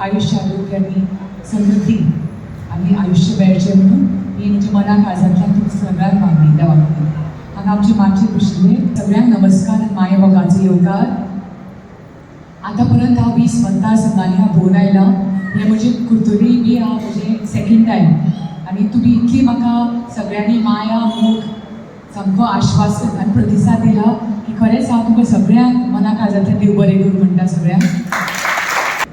आयुष्य आरोग्य आणि समृद्धी आणि आयुष्य मेळचें म्हणून ही म्हणजे मना काळजांतल्यान तुमकां सगळ्यांक मागणी देवा खातीर. हांगा आमचे मानचे कुशिल्ले सगळ्यांक नमस्कार आनी माये मोगाचो येवकार. आतापर्यंत हांव 20 मतदारसंघांनी हांव भोंवून आयलां. हें म्हणजे कुर्तोरी बी हांव म्हणजे सेकंड टायम आनी तुमी इतली म्हाका सगळ्यांनी माया मोग सामको आश्वासन आनी प्रतिसाद दिला की खरेंच हांव तुमकां सगळ्यांक मना काळजांतल्यान देव बरें करूं म्हणटा सगळ्यांक.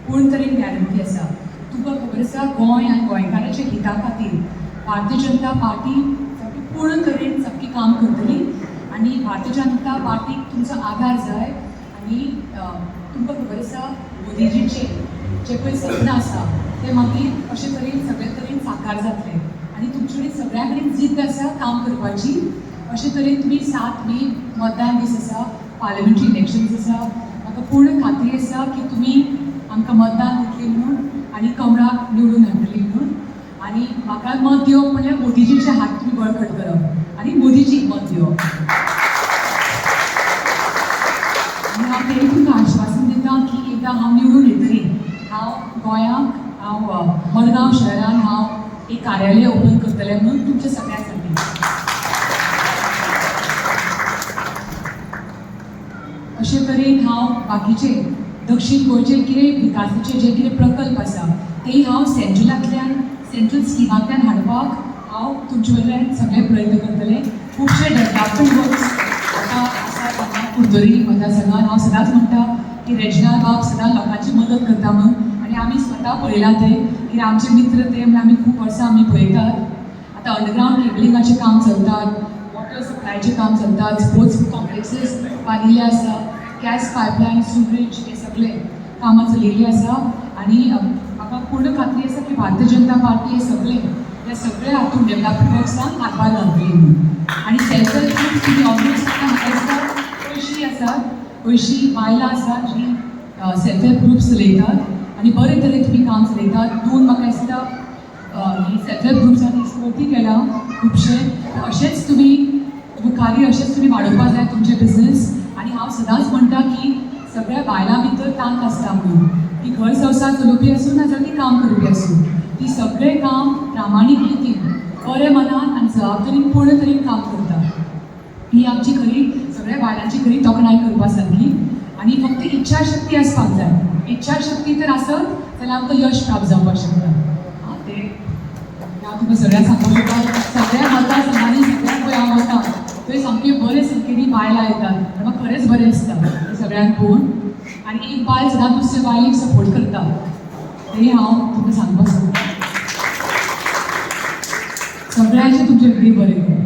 पूण तरी गॅरंटी आसा, तुमकां खबर आसा गोंय आनी गोंयकारांच्या हिता खातीर भारतीय जनता पार्टी सामकी पूर्ण तरेन सामकी काम करतली आनी भारतीय जनता पार्टीक तुमचो आदार जाय. आनी तुमकां खबर आसा मोदीजीचें जें पळय सपन आसा तें मागीर अशे तरेन सगळे तरेन साकार जातलें आनी तुमचे कडेन सगळ्या कडेन जिद्द आसा काम करपाची. अशे तरेन तुमी 7 मे मतदान दीस आसा, पार्लिमेंटरी इलेक्शन्स आसा. म्हाका पूर्ण खात्री आसा की तुमी आमकां मतदान दितली म्हणून आनी कमळाक निवडून हाडटली म्हणून. आनी म्हाका मत दिवप म्हणल्यार मोदीजीचे हात तुमी बळकट करप आनी मोदीजीक मत दिवप. आनी हांव तें तुमकां आश्वासन दिता की एकदां हांव निवडून येतरी हांव गोंयांक हांव मडगांव शहरान हांव एक कार्यालय ओपन करतलें म्हणून तुमच्या सगळ्यां साठी. अशे तरेन हांव बाकीचे दक्षिण गोंयचे कितें विकासाचे जे कितें प्रकल्प आसा तेय हांव सेंट्रल स्किमांतल्यान हाडपाक हांव तुमचे वयल्यान सगळे प्रयत्न करतलें. खुबशे डेव्हलपमेंट वर्क्स आतां आसात हांगा कुर्तोरी मतदारसंघान. हांव सदांच म्हणटा की रेजिनाल्ड बाब सदांच लोकांची मदत करता म्हणून आनी आमी स्वता पळयलां तें की आमचे मित्र ते म्हणल्यार आमी खूब वर्सां आमी पळयतात. आतां अंडरग्रावंड केबलिंगाचें काम चलतात, वॉटर सप्लायचें काम चलतात, स्पोर्ट्स कॉम्प्लेक्सीस बांदिल्ले आसा, गॅस पायपलायन, सुब्रिज हे सगळे कामां चलिल्लीं आसा. आनी म्हाका पूर्ण खात्री आसा की भारतीय जनता पार्टी हे सगळे हातूंत डेव्हलपमेंट वर्क्सांक हातभार घालतली म्हणून. आनी सेल्फ हेल्प ग्रुप्स तुमी ऑलमोस्ट म्हाका दिसता पयशीं आसात, पयशीं बायलां आसात जीं सेल्फ हेल्प ग्रुप्स चलयतात आनी बरे तरेन तुमी काम चलयतात. दोन म्हाका दिसता ही सेल्फ हेल्प ग्रुप्सांनी एक्सपोर्टी केला खुबशे. अशेंच तुमी मुखारी अशेंच तुमी वाडोवपाक जाय तुमचे बिझनस. आनी हांव सदांच म्हणटा की सगळ्या बायलां भितर तांक आसता म्हणून ती घर संवसार चलोवपी आसूं नाजाल्यार ती काम करपी आसूं, ती सगळें काम प्रामाणीक रितीन बरे मनान आनी जबाबदारीन पूर्ण तरेन काम करता. ही आमची खरी सगळ्या बायलांची खरी तोखणाय करपा सारकी. आनी फक्त इच्छा शक्ती आसपाक जाय. इच्छा शक्ती जर आसत जाल्यार आमकां यश प्राप्त जावपाक शकता. तें हांव तुमकां सगळ्यांक सांगूंक सोदता. सगळ्या मतदारसंघांनी सगळ्यांक पळय हांव वता थंय सामके बरे संख्येनी बायलां येतात. म्हाका खरेंच बरें दिसता हें सगळ्यांक पळोवन. आनी एक बायल सदांच दुसऱ्या बायलेक सपोर्ट करता तें हांव तुमकां सांगपाक सोदतां. सगळ्यांचें तुमचें बरें करूं.